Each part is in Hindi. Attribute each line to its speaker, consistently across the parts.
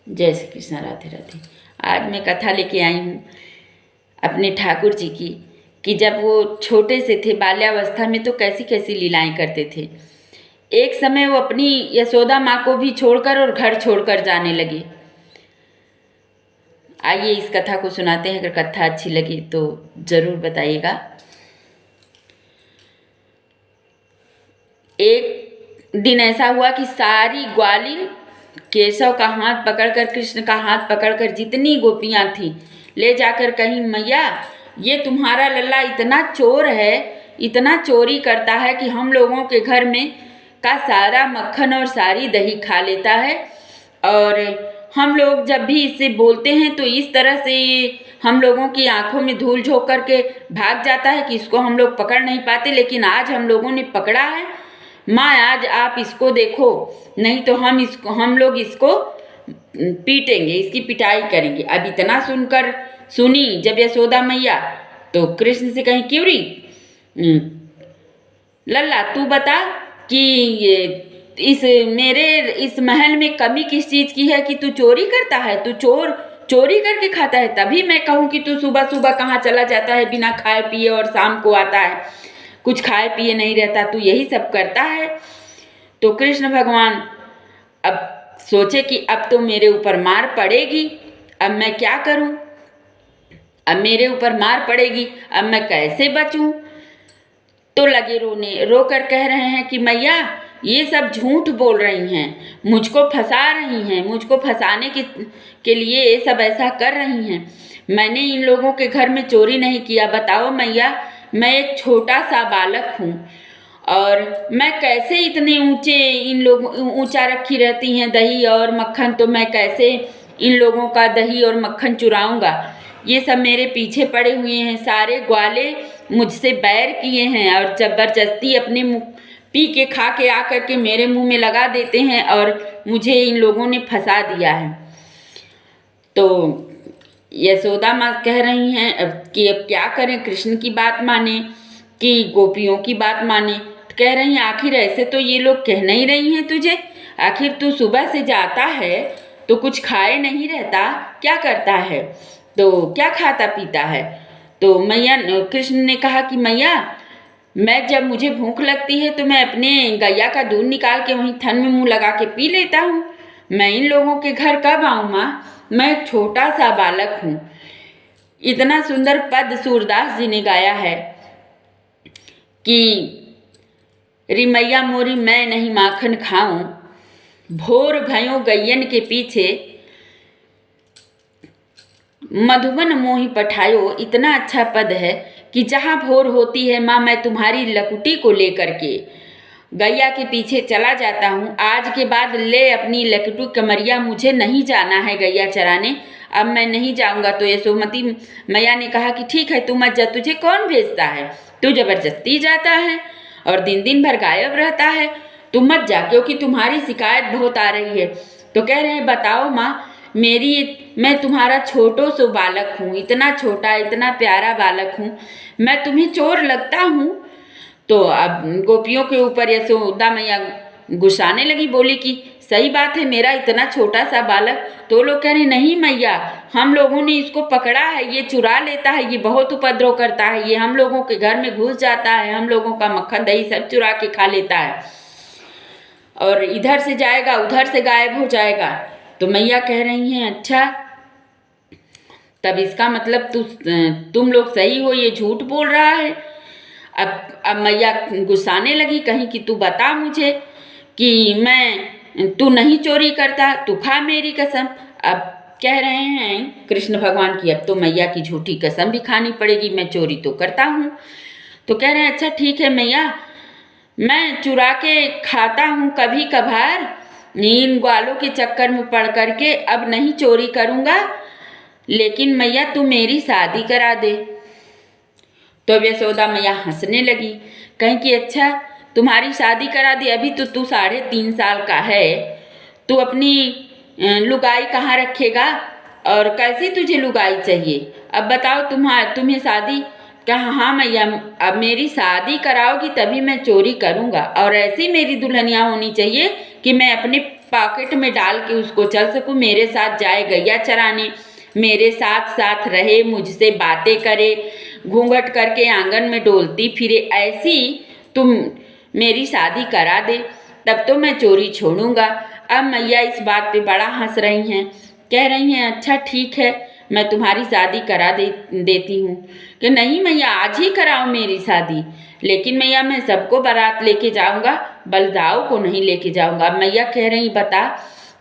Speaker 1: जय श्री कृष्ण। राधे राधे। आज मैं कथा लेके आई हूँ अपने ठाकुर जी की, कि जब वो छोटे से थे बाल्यावस्था में तो कैसी कैसी लीलाएं करते थे। एक समय वो अपनी यशोदा माँ को भी छोड़कर और घर छोड़कर जाने लगे। आइए इस कथा को सुनाते हैं। अगर कथा अच्छी लगी तो ज़रूर बताइएगा। एक दिन ऐसा हुआ कि सारी ग्वालिन केशव का हाथ पकड़कर, कृष्ण का हाथ पकड़कर जितनी गोपियां थी ले जाकर कहीं, मैया ये तुम्हारा लल्ला इतना चोर है, इतना चोरी करता है कि हम लोगों के घर में का सारा मक्खन और सारी दही खा लेता है, और हम लोग जब भी इससे बोलते हैं तो इस तरह से ये हम लोगों की आंखों में धूल झोंक करके भाग जाता है कि इसको हम लोग पकड़ नहीं पाते। लेकिन आज हम लोगों ने पकड़ा है। माँ आज आप इसको देखो, नहीं तो हम लोग इसको पीटेंगे, इसकी पिटाई करेंगे। अब इतना सुनकर सुनी जब यशोदा मैया, तो कृष्ण से कहीं, क्यों री लल्ला तू बता कि इस महल में कमी किस चीज की है कि तू चोरी करता है, तू चोरी करके खाता है। तभी मैं कहूँ कि तू सुबह सुबह कहाँ चला जाता है बिना खाए पिए, और शाम को आता है कुछ खाए पिए नहीं रहता, तू यही सब करता है। तो कृष्ण भगवान अब सोचे कि अब तो मेरे ऊपर मार पड़ेगी, अब मैं क्या करूं, अब मेरे ऊपर मार पड़ेगी, अब मैं कैसे बचूं। तो लगे रोने, रोकर कह रहे हैं कि मैया ये सब झूठ बोल रही हैं, मुझको फंसा रही हैं, मुझको फंसाने के लिए ये सब ऐसा कर रही हैं। मैंने इन लोगों के घर में चोरी नहीं किया। बताओ मैया, मैं एक छोटा सा बालक हूँ, और मैं कैसे इतने ऊंचे इन लोग ऊंचा रखी रहती हैं दही और मक्खन, तो मैं कैसे इन लोगों का दही और मक्खन चुराऊंगा। ये सब मेरे पीछे पड़े हुए हैं, सारे ग्वाले मुझसे बैर किए हैं और जबरदस्ती अपने मुँह पी के खा के आकर के मेरे मुंह में लगा देते हैं, और मुझे इन लोगों ने फंसा दिया है। तो यशोदा माँ कह रही हैं कि अब क्या करें, कृष्ण की बात माने कि गोपियों की बात माने। तो कह रही हैं आखिर ऐसे तो ये लोग कह नहीं रही हैं तुझे, आखिर तू सुबह से जाता है तो कुछ खाए नहीं रहता, क्या करता है, तो क्या खाता पीता है। तो मैया, कृष्ण ने कहा कि मैया मैं जब मुझे भूख लगती है तो मैं अपने गैया का दूध निकाल के वहीं थन में मुंह लगा के पी लेता हूँ। मैं इन लोगों के घर कब आऊँ माँ, मैं एक छोटा सा बालक हूँ। इतना सुंदर पद सूरदास जी ने गाया है कि री मैया मोरी मैं नहीं माखन खाऊं, भोर भयो गैयन के पीछे मधुबन मोही पठायो। इतना अच्छा पद है कि जहाँ भोर होती है माँ, मैं तुम्हारी लकुटी को लेकर के गैया के पीछे चला जाता हूँ। आज के बाद ले अपनी लकटू कमरिया, मुझे नहीं जाना है गैया चराने, अब मैं नहीं जाऊँगा। तो यशोमती मैया ने कहा कि ठीक है तू मत जा, तुझे कौन भेजता है, तू जबरदस्ती जाता है और दिन दिन भर गायब रहता है, तू मत जा क्योंकि तुम्हारी शिकायत बहुत आ रही है। तो कह रहे हैं बताओ माँ, मैं तुम्हारा छोटो सो बालक हूँ, इतना छोटा इतना प्यारा बालक हूँ, मैं तुम्हें चोर लगता हूँ। तो अब गोपियों के ऊपर यशोदा मैया गुस्साने लगी, बोली कि सही बात है, मेरा इतना छोटा सा बालक। तो लोग कह रहे नहीं मैया, हम लोगों ने इसको पकड़ा है, ये चुरा लेता है, ये बहुत उपद्रव करता है, ये हम लोगों के घर में घुस जाता है, हम लोगों का मक्खन दही सब चुरा के खा लेता है, और इधर से जाएगा उधर से गायब हो जाएगा। तो मैया कह रही हैं अच्छा, तब इसका मतलब तुम लोग सही हो, ये झूठ बोल रहा है। अब मैया गुस्साने लगी, कहीं कि तू बता मुझे कि तू नहीं चोरी करता, तू खा मेरी कसम। अब कह रहे हैं कृष्ण भगवान की अब तो मैया की झूठी कसम भी खानी पड़ेगी, मैं चोरी तो करता हूँ। तो कह रहे हैं अच्छा ठीक है मैया, मैं चुरा के खाता हूँ कभी कभार, इन ग्वालों के चक्कर में पड़ करके अब नहीं चोरी करूँगा, लेकिन मैया तू मेरी शादी करा दे। तो यशोदा मैया हंसने लगी, कहीं कि अच्छा तुम्हारी शादी करा दी, अभी तो तू 3.5 साल का है, तू अपनी लुगाई कहाँ रखेगा और कैसी तुझे लुगाई चाहिए, अब बताओ तुम्हें शादी। कहा हाँ मैया, अब मेरी शादी कराओगी तभी मैं चोरी करूँगा, और ऐसी मेरी दुल्हनिया होनी चाहिए कि मैं अपने पॉकेट में डाल के उसको चल सकूं, मेरे साथ जाए गैया चराने, मेरे साथ साथ रहे, मुझसे बातें करे, घूंघट करके आंगन में डोलती फिरे, ऐसी तुम मेरी शादी करा दे, तब तो मैं चोरी छोड़ूंगा। अब मैया इस बात पे बड़ा हंस रही हैं, कह रही हैं अच्छा ठीक है, मैं तुम्हारी शादी करा देती हूँ। कि नहीं मैया, आज ही कराओ मेरी शादी, लेकिन मैया मैं सबको बारात लेके जाऊंगा, बलदाऊ को नहीं लेके जाऊंगा। मैया कह रही बता,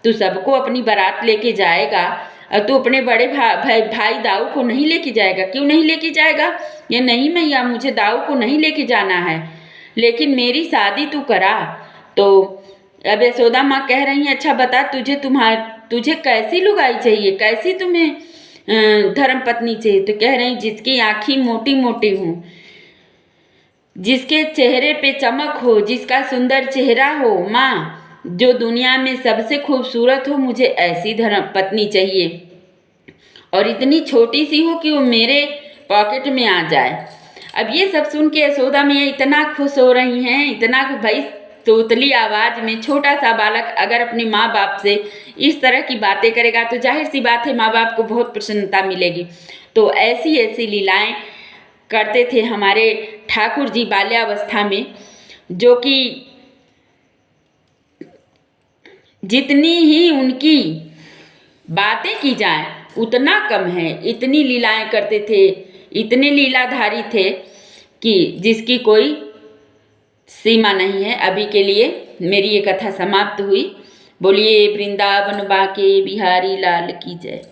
Speaker 1: तू सबको अपनी बारात लेके जाएगा और तू अपने बड़े भाई दाऊ को नहीं लेके जाएगा, क्यों नहीं लेके जाएगा? ये नहीं मैया, मुझे दाऊ को नहीं लेके जाना है, लेकिन मेरी शादी तू करा। तो अब यशोदा माँ कह रही हैं अच्छा बता, तुझे कैसी लुगाई चाहिए, कैसी तुम्हें धर्म पत्नी चाहिए? तो कह रही जिसकी आँखें मोटी मोटी हों, जिसके चेहरे पे चमक हो, जिसका सुंदर चेहरा हो, माँ जो दुनिया में सबसे खूबसूरत हो, मुझे ऐसी धर्म पत्नी चाहिए, और इतनी छोटी सी हो कि वो मेरे पॉकेट में आ जाए। अब ये सब सुन के यशोदा मैया इतना खुश हो रही हैं, इतना भाई तोतली आवाज़ में छोटा सा बालक अगर अपने माँ बाप से इस तरह की बातें करेगा तो जाहिर सी बात है माँ बाप को बहुत प्रसन्नता मिलेगी। तो ऐसी ऐसी लीलाएं करते थे हमारे ठाकुर जी बाल्यावस्था में, जो कि जितनी ही उनकी बातें की जाए उतना कम है। इतनी लीलाएं करते थे, इतने लीलाधारी थे कि जिसकी कोई सीमा नहीं है। अभी के लिए मेरी ये कथा समाप्त हुई। बोलिए वृंदावन बाके बिहारी लाल की जय।